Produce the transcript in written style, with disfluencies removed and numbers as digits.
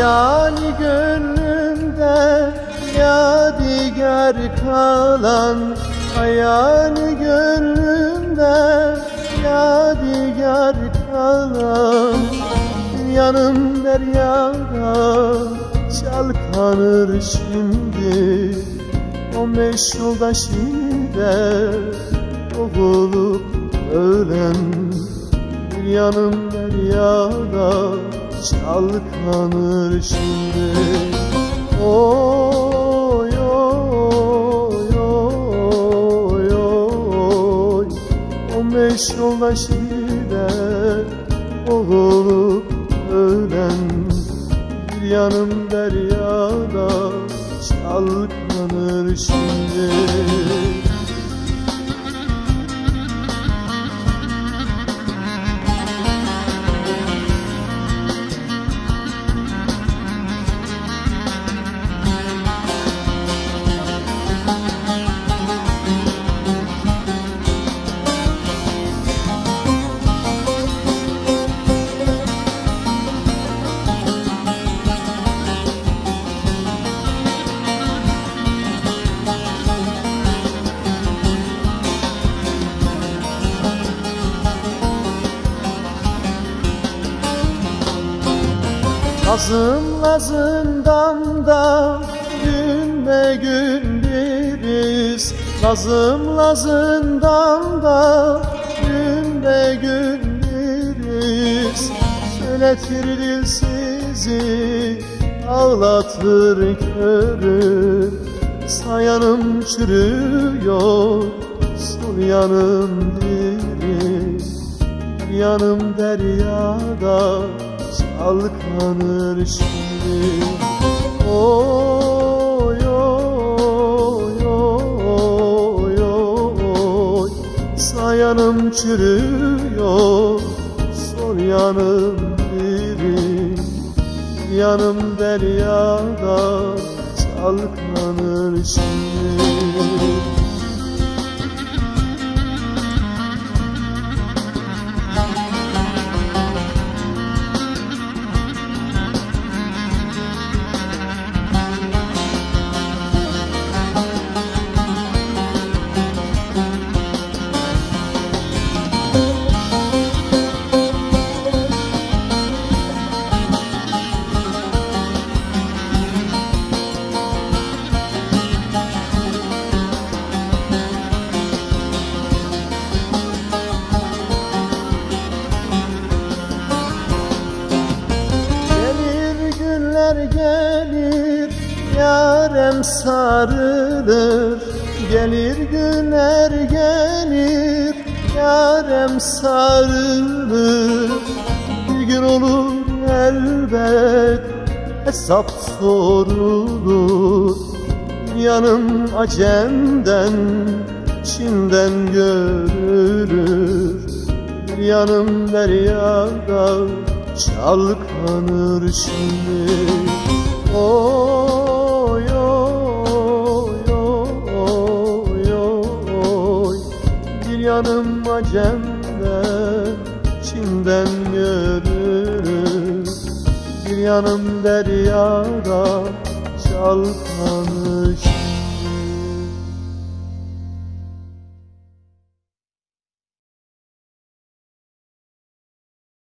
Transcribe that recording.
Hayali gönlümde yadigar kalan, hayali gönlümde yadigar kalan, yanım deryada çalkanır şimdi. O meşhur taşıyla boğulup ölen, bir yanım deryada çalkanır şimdi. Oy oy oy oy, o meşhur taşıyla boğulup ölen, bir yanım deryada çalkanır şimdi. Nazımla zindanda günme gün biriz, nazımla zindanda günme gün biriz. Söyletir dil sizi, ağlatır körü, sayanım çürüyor, sol yanım diri, bir yanım deryada çalkanır şimdi. Oy oy oy oy, sayanım çürüyor, sol yanım diri, yanım deryada çalkanır şimdi. Gelir yarem sarılır, gelir günler gelir yarem sarılır. Bir gün olur elbet hesap sorulur, bir yanım Acem'den Çin'den görülür, bir yanım deryada çalkanır şimdi. Oy oy oy oy, bir yanım Acem'den Çin'den görülür, bir yanım deryada çalkanır.